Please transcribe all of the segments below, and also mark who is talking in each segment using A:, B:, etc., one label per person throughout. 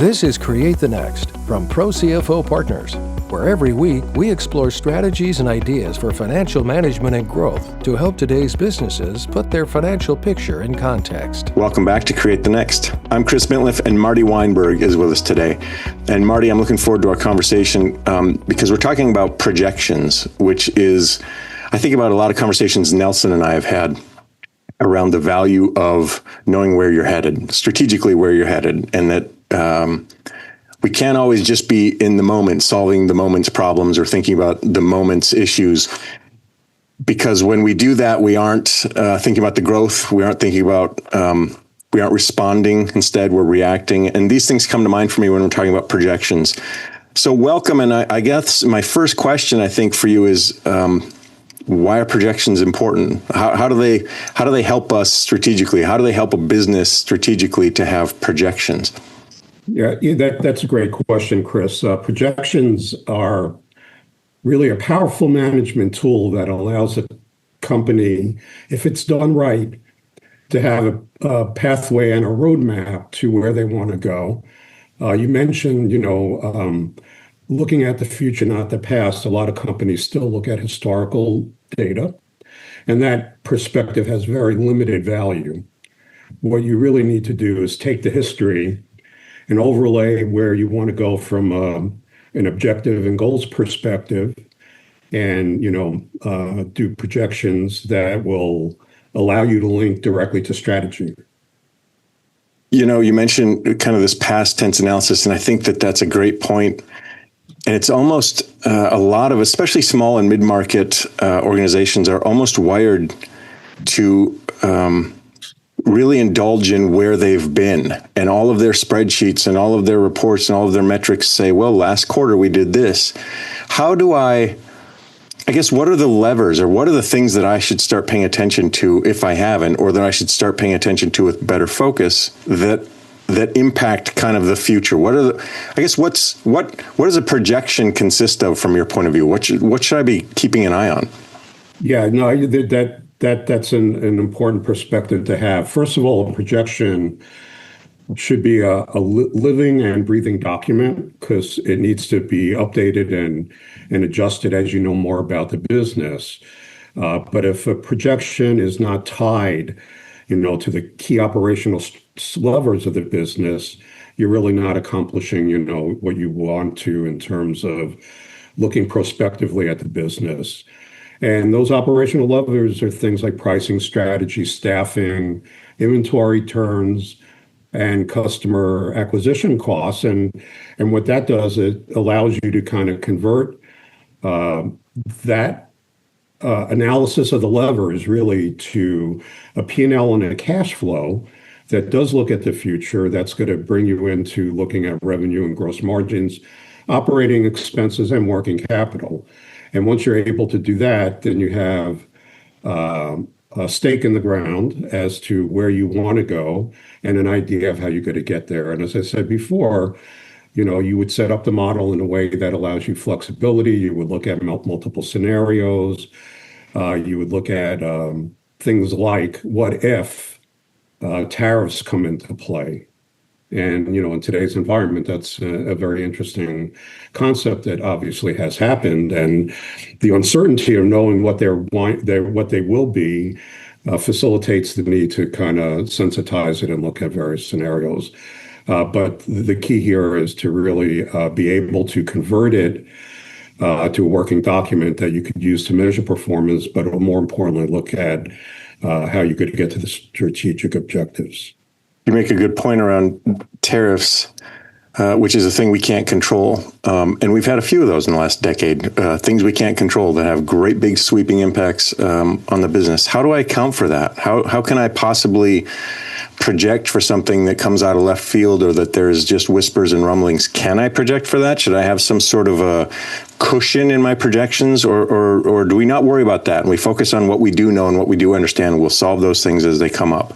A: This is Create the Next from ProCFO Partners, where every week we explore strategies and ideas for financial management and growth to help today's businesses put their financial picture in context.
B: Welcome back to Create the Next. I'm Chris Mintliff, and Marty Weinberg is with us today. And Marty, I'm looking forward to our conversation because we're talking about projections, which is, I think about a lot of conversations Nelson and I have had around the value of knowing where you're headed, strategically where you're headed, and that we can't always just be in the moment, solving the moment's problems or thinking about the moment's issues. Because when we do that, we aren't thinking about the growth. We aren't thinking about, we aren't responding. Instead, we're reacting. And these things come to mind for me when we're talking about projections. So welcome. And I guess my first question, I think, for you is, why are projections important? How do they help us strategically? How do they help a business strategically to have projections?
C: Yeah, that's a great question, Chris. Projections are really a powerful management tool that allows a company, if it's done right, to have a pathway and a roadmap to where they want to go. You mentioned, looking at the future, not the past. A lot of companies still look at historical data, and that perspective has very limited value. What you really need to do is take the history and overlay where you want to go from an objective and goals perspective, and do projections that will allow you to link directly to strategy. You mentioned kind of this past tense analysis, and I think that that's a great point. And it's almost a lot of, especially small and mid-market organizations, are almost wired to really indulge in where they've been, and all of their spreadsheets and all of their reports and all of their metrics say, well, last quarter we did this. How do I guess, what are the levers, or what are the things that I should start paying attention to if I haven't, or that I should start paying attention to with better focus that impact kind of the future? What does a projection consist of from your point of view? What should I be keeping an eye on? Yeah, no, that's an important perspective to have. First of all, a projection should be a living and breathing document, because it needs to be updated and adjusted as you know more about the business. But if a projection is not tied, to the key operational levers of the business, you're really not accomplishing, what you want to in terms of looking prospectively at the business. And those operational levers are things like pricing strategy, staffing, inventory turns, and customer acquisition costs. And what that does, it allows you to kind of convert that analysis of the levers really to a P&L and a cash flow that does look at the future, that's going to bring you into looking at revenue and gross margins, operating expenses, and working capital. And once you're able to do that, then you have a stake in the ground as to where you want to go and an idea of how you're going to get there. And as I said before, you would set up the model in a way that allows you flexibility. You would look at multiple scenarios. You would look at things like, what if tariffs come into play? And, in today's environment, that's a very interesting concept that obviously has happened. And the uncertainty of knowing what they will be facilitates the need to kind of sensitize it and look at various scenarios. But the key here is to really be able to convert it to a working document that you could use to measure performance, but more importantly, look at how you could get to the strategic objectives.
B: You make a good point around tariffs, which is a thing we can't control. And we've had a few of those in the last decade, things we can't control that have great big sweeping impacts on the business. How do I account for that? How can I possibly project for something that comes out of left field, or that there's just whispers and rumblings? Can I project for that? Should I have some sort of a cushion in my projections, or do we not worry about that and we focus on what we do know and what we do understand? We'll solve those things as they come up.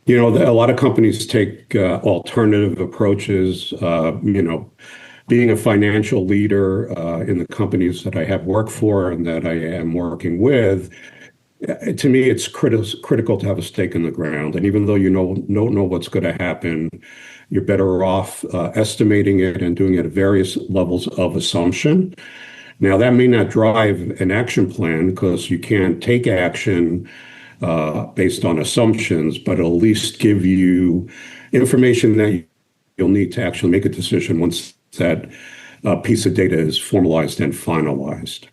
C: A lot of companies take alternative approaches. Being a financial leader in the companies that I have worked for and that I am working with, to me, it's critical to have a stake in the ground. And even though you don't know what's going to happen, you're better off estimating it and doing it at various levels of assumption. Now, that may not drive an action plan because you can't take action based on assumptions, but it'll at least give you information that you'll need to actually make a decision once that piece of data is formalized and finalized.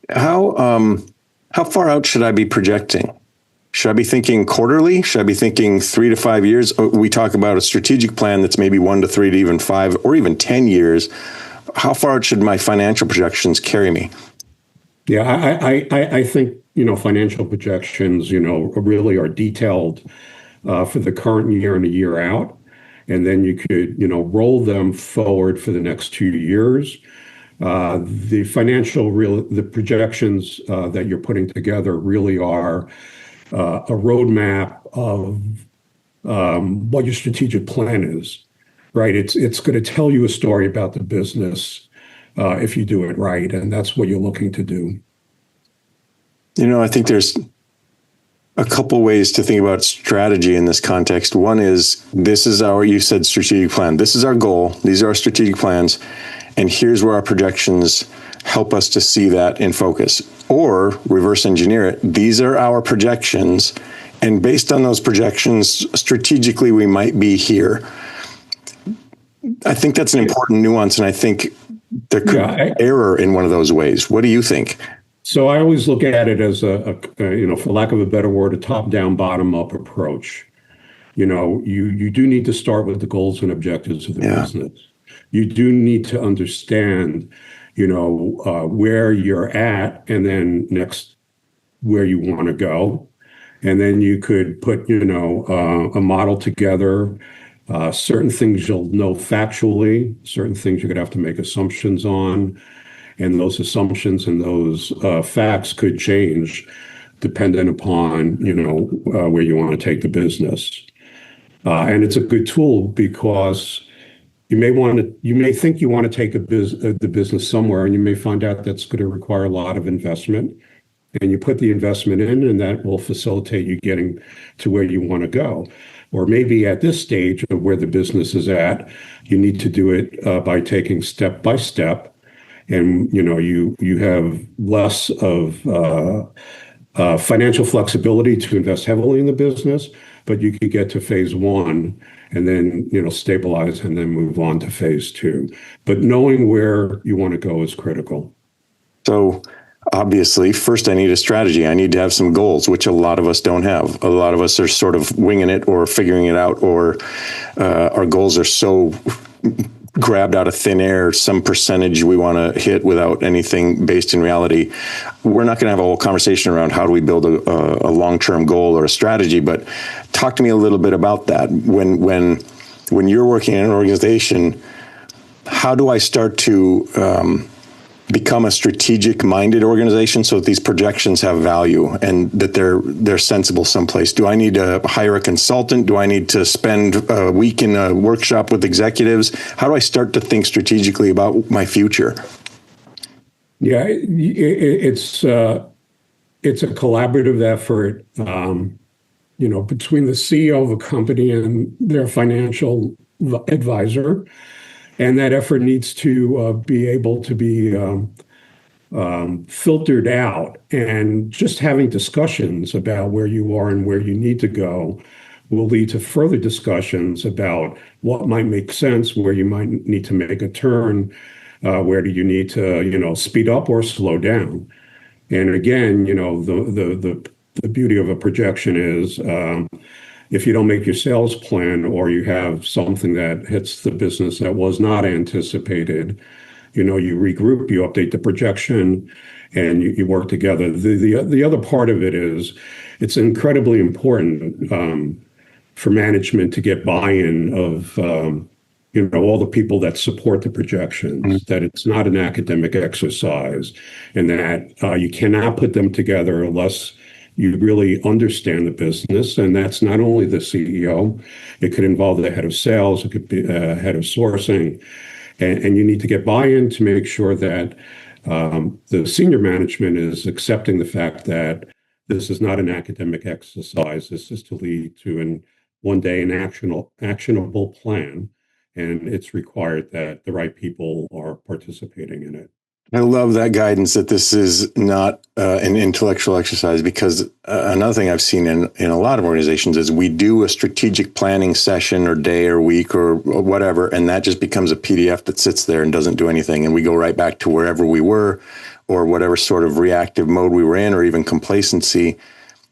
B: How far out should I be projecting? Should I be thinking quarterly? Should I be thinking 3 to 5 years? We talk about a strategic plan that's maybe 1 to 3 to even 5 or even 10 years. How far out should my financial projections carry me?
C: Yeah, I think, financial projections, really are detailed for the current year and a year out. And then you could, roll them forward for the next 2 years. The projections that you're putting together really are a roadmap of what your strategic plan is, right? It's going to tell you a story about the business if you do it right, and that's what you're looking to do.
B: I think there's a couple ways to think about strategy in this context. One is you said strategic plan. This is our goal. These are our strategic plans. And here's where our projections help us to see that in focus. Or reverse engineer it. These are our projections. And based on those projections, strategically, we might be here. I think that's an important nuance. And I think there could be error in one of those ways. What do you think?
C: So I always look at it as for lack of a better word, a top-down, bottom-up approach. You do need to start with the goals and objectives of the business. You do need to understand, where you're at, and then next where you want to go, and then you could put, a model together. Certain things you'll know factually, certain things you're going to have to make assumptions on. And those assumptions and those facts could change dependent upon, where you want to take the business. And it's a good tool because you may think you want to take the business somewhere, and you may find out that's going to require a lot of investment. And you put the investment in, and that will facilitate you getting to where you want to go. Or maybe at this stage of where the business is at, you need to do it by taking step by step. And you have less of financial flexibility to invest heavily in the business, but you could get to phase 1 and then stabilize and then move on to phase 2. But knowing where you want to go is critical.
B: So obviously, first I need a strategy. I need to have some goals, which a lot of us don't have. A lot of us are sort of winging it or figuring it out, or our goals are so grabbed out of thin air, some percentage we want to hit without anything based in reality. We're not going to have a whole conversation around how do we build a long-term goal or a strategy, but talk to me a little bit about that. When you're working in an organization, how do I start to become a strategic-minded organization so that these projections have value and that they're sensible someplace? Do I need to hire a consultant? Do I need to spend a week in a workshop with executives? How do I start to think strategically about my future?
C: Yeah, it's a collaborative effort, between the CEO of a company and their financial advisor. And that effort needs to be able to be filtered out. And just having discussions about where you are and where you need to go will lead to further discussions about what might make sense, where you might need to make a turn, where do you need to, speed up or slow down. And again, the beauty of a projection is if you don't make your sales plan or you have something that hits the business that was not anticipated, you regroup, you update the projection, and you work together. The other part of it is it's incredibly important for management to get buy-in of all the people that support the projections, that it's not an academic exercise, and that you cannot put them together unless you really understand the business. And that's not only the CEO, it could involve the head of sales, it could be head of sourcing. And you need to get buy-in to make sure that The senior management is accepting the fact that this is not an academic exercise. This is to lead to one day an actionable plan, and it's required that the right people are participating in it.
B: I love that guidance that this is not an intellectual exercise, because another thing I've seen in a lot of organizations is we do a strategic planning session or day or week or whatever, and that just becomes a PDF that sits there and doesn't do anything. And we go right back to wherever we were or whatever sort of reactive mode we were in, or even complacency.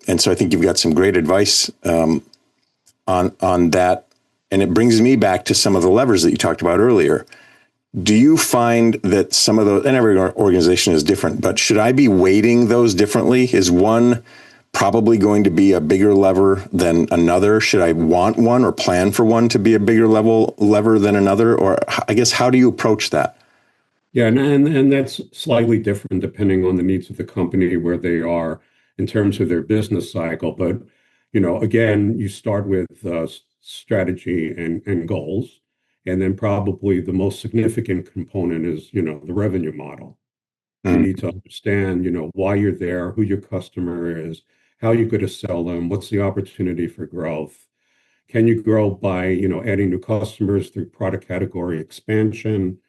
B: And so I think you've got some great advice on that. And it brings me back to some of the levers that you talked about earlier. Do you find that some of those, and every organization is different, but should I be weighting those differently? Is one probably going to be a bigger lever than another? Should I want one or plan for one to be a bigger lever than another? Or I guess, how do you approach that?
C: Yeah, and that's slightly different depending on the needs of the company, where they are in terms of their business cycle. But, again, you start with strategy and goals. And then probably the most significant component is, the revenue model. You need to understand, why you're there, who your customer is, how you're going to sell them, what's the opportunity for growth. Can you grow by, adding new customers through product category expansion?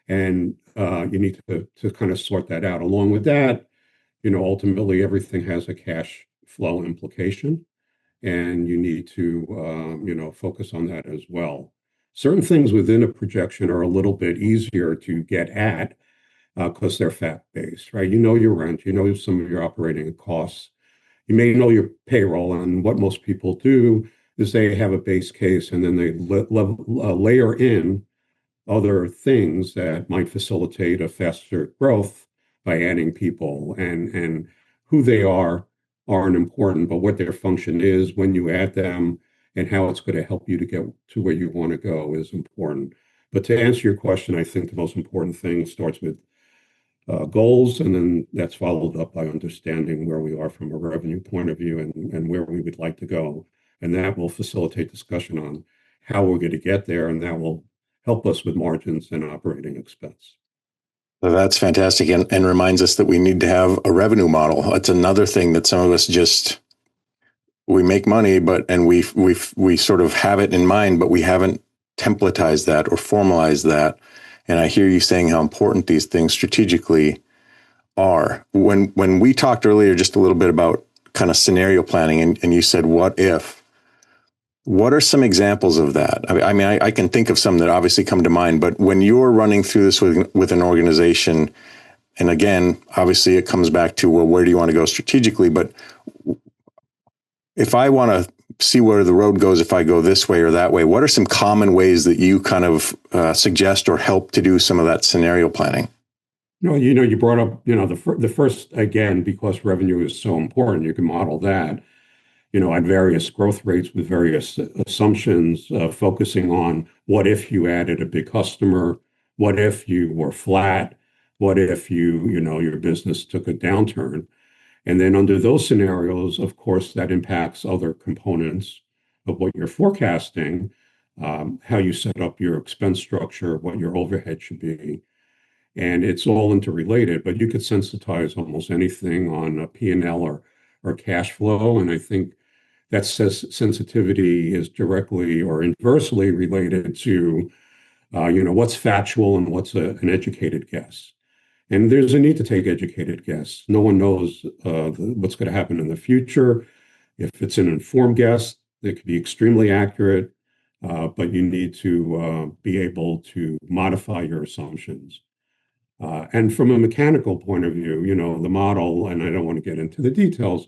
C: And you need to kind of sort that out. Along with that, ultimately everything has a cash flow implication, and you need to, focus on that as well. Certain things within a projection are a little bit easier to get at because they're fact-based, right? You know your rent, you know some of your operating costs. You may know your payroll, and what most people do is they have a base case and then they layer in other things that might facilitate a faster growth by adding people, and who they aren't important, but what their function is when you add them and how it's going to help you to get to where you want to go is important. But to answer your question, I think the most important thing starts with goals, and then that's followed up by understanding where we are from a revenue point of view and where we would like to go. And that will facilitate discussion on how we're going to get there, and that will help us with margins and operating expense.
B: So that's fantastic, and reminds us that we need to have a revenue model. That's another thing that some of us we make money, and we sort of have it in mind, but we haven't templatized that or formalized that. And I hear you saying how important these things strategically are. When we talked earlier just a little bit about kind of scenario planning, and you said, what if? What are some examples of that? I mean, I can think of some that obviously come to mind, but when you're running through this with an organization, and again, obviously it comes back to, well, where do you want to go strategically? But if I want to see where the road goes, if I go this way or that way, what are some common ways that you kind of suggest or help to do some of that scenario planning?
C: You brought up, the first, again, because revenue is so important, you can model that, at various growth rates with various assumptions, focusing on what if you added a big customer, what if you were flat, what if your business took a downturn. And then under those scenarios, of course, that impacts other components of what you're forecasting, how you set up your expense structure, what your overhead should be. And it's all interrelated, but you could sensitize almost anything on a P&L or cash flow. And I think that sensitivity is directly or inversely related to, what's factual and what's an educated guess. And there's a need to take educated guess. No one knows what's going to happen in the future. If it's an informed guess, it could be extremely accurate, but you need to be able to modify your assumptions. And from a mechanical point of view, the model, and I don't want to get into the details,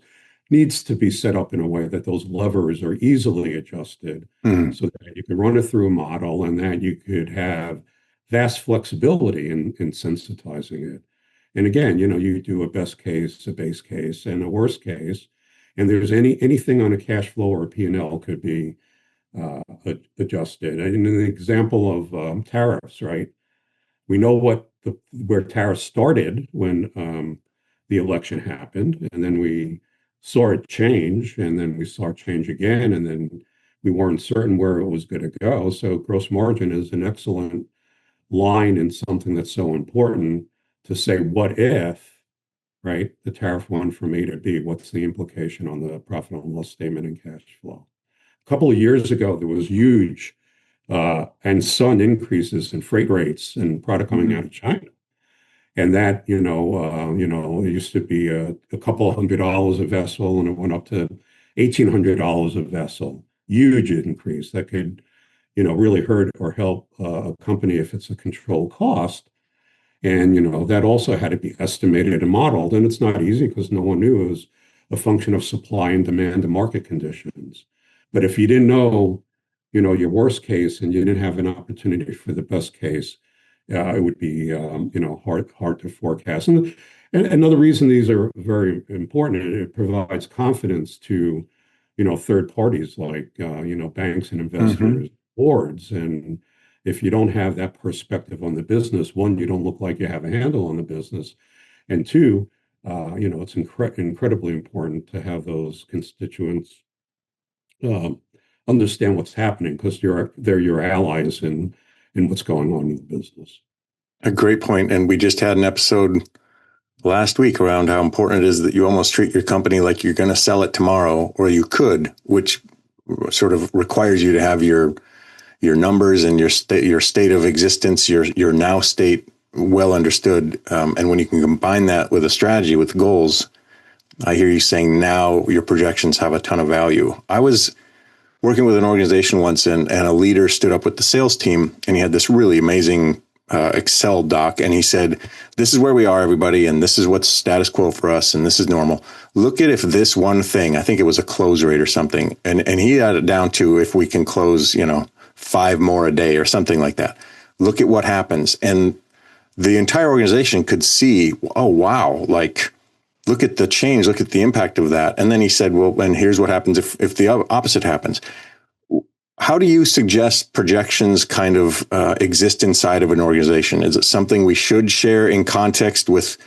C: needs to be set up in a way that those levers are easily adjusted so that you can run it through a model and that you could have vast flexibility in sensitizing it. And again, you do a best case, a base case, and a worst case, and there's anything on a cash flow or a P&L could be adjusted. And an example of tariffs, right? We know where tariffs started when the election happened, and then we saw it change, and then we saw it change again, and then we weren't certain where it was going to go. So gross margin is an excellent line in something that's so important to say, what if, right, the tariff went from A to B? What's the implication on the profit and loss statement and cash flow? A couple of years ago, there was huge and sudden increases in freight rates and product coming out of China. And that, it used to be a couple of $100 a vessel, and it went up to $1,800 a vessel. Huge increase that could, really hurt or help a company if it's a controlled cost. And, that also had to be estimated and modeled. And it's not easy because no one knew. It was a function of supply and demand and market conditions. But if you didn't know, your worst case and you didn't have an opportunity for the best case, it would be, hard to forecast. And another reason these are very important, it provides confidence to, third parties like, banks and investors, boards. And if you don't have that perspective on the business, one, you don't look like you have a handle on the business. And two, it's incredibly important to have those constituents understand what's happening because they're your allies in what's going on in the business.
B: A great point. And we just had an episode last week around how important it is that you almost treat your company like you're going to sell it tomorrow, or you could, which sort of requires you to have your numbers and your state of existence, your now state well understood. And when you can combine that with a strategy, with goals, I hear you saying now your projections have a ton of value. I was working with an organization once, and a leader stood up with the sales team, and he had this really amazing Excel doc, and he said, "This is where we are, everybody, and this is what's status quo for us, and this is normal. Look at if this one thing," I think it was a close rate or something, and he had it down to if we can close, 5 more a day or something like that. Look at what happens, and the entire organization could see, oh wow, like look at the change, look at the impact of that. And then he said, well, and here's what happens if the opposite happens. How do you suggest projections kind of exist inside of an organization? Is it something we should share in context with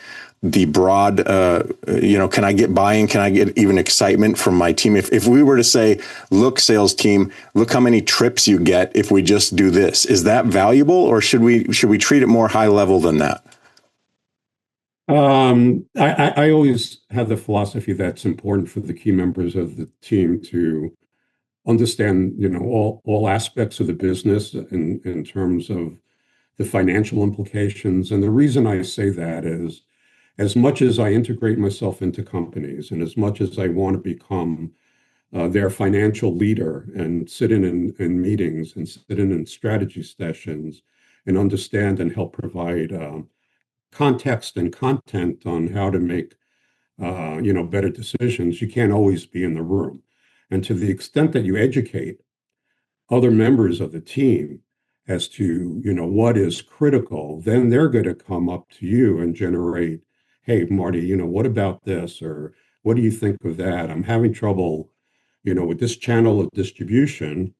B: the broad, can I get buy-in? Can I get even excitement from my team? If we were to say, look, sales team, look how many trips you get if we just do this, is that valuable, or should we treat it more high level than that?
C: I always have the philosophy that's important for the key members of the team to understand, all aspects of the business in terms of the financial implications. And the reason I say that is, as much as I integrate myself into companies and as much as I want to become their financial leader and sit in meetings and sit in strategy sessions and understand and help provide context and content on how to make better decisions, you can't always be in the room. And to the extent that you educate other members of the team as to what is critical, then they're going to come up to you and generate, hey Marty, what about this, or what do you think of that? I'm having trouble with this channel of distribution,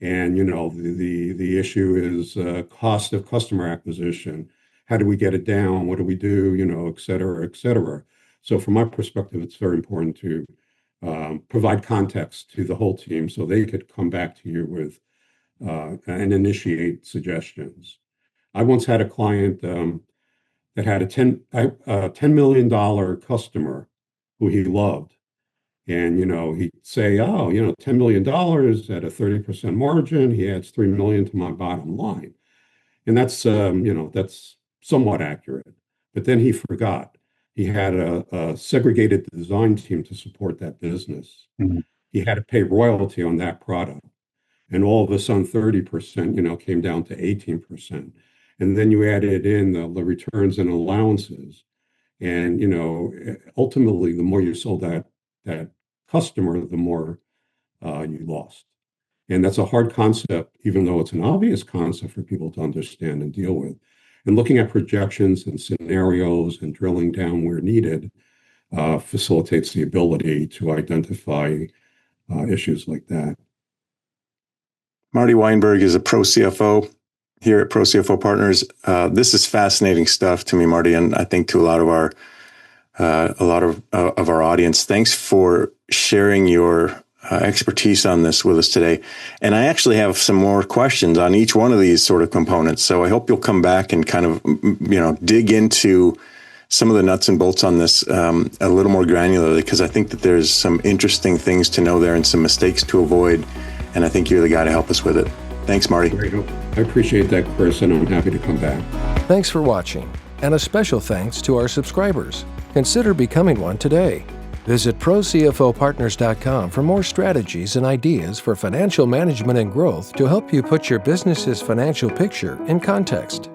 C: and the issue is cost of customer acquisition. How do we get it down? What do we do? Et cetera, et cetera. So from my perspective, it's very important to provide context to the whole team so they could come back to you with and initiate suggestions. I once had a client that had a $10 million customer who he loved. And, he'd say, oh, $10 million at a 30% margin, he adds $3 million to my bottom line. And that's, that's somewhat accurate. But then he forgot. He had a segregated design team to support that business. Mm-hmm. He had to pay royalty on that product. And all of a sudden, 30%, came down to 18%. And then you added in the returns and allowances. And, ultimately, the more you sold that customer, the more you lost. And that's a hard concept, even though it's an obvious concept for people to understand and deal with. And looking at projections and scenarios and drilling down where needed facilitates the ability to identify issues like that.
B: Marty Weinberg is a pro CFO here at ProCFO Partners. This is fascinating stuff to me, Marty, and I think to a lot of our audience. Thanks for sharing your expertise on this with us today. And I actually have some more questions on each one of these sort of components. So I hope you'll come back and kind of, dig into some of the nuts and bolts on this a little more granularly, because I think that there's some interesting things to know there and some mistakes to avoid. And I think you're the guy to help us with it. Thanks, Marty.
C: Great. I appreciate that, Chris, and I'm happy to come back.
A: Thanks for watching, and a special thanks to our subscribers. Consider becoming one today. Visit ProCFOPartners.com for more strategies and ideas for financial management and growth to help you put your business's financial picture in context.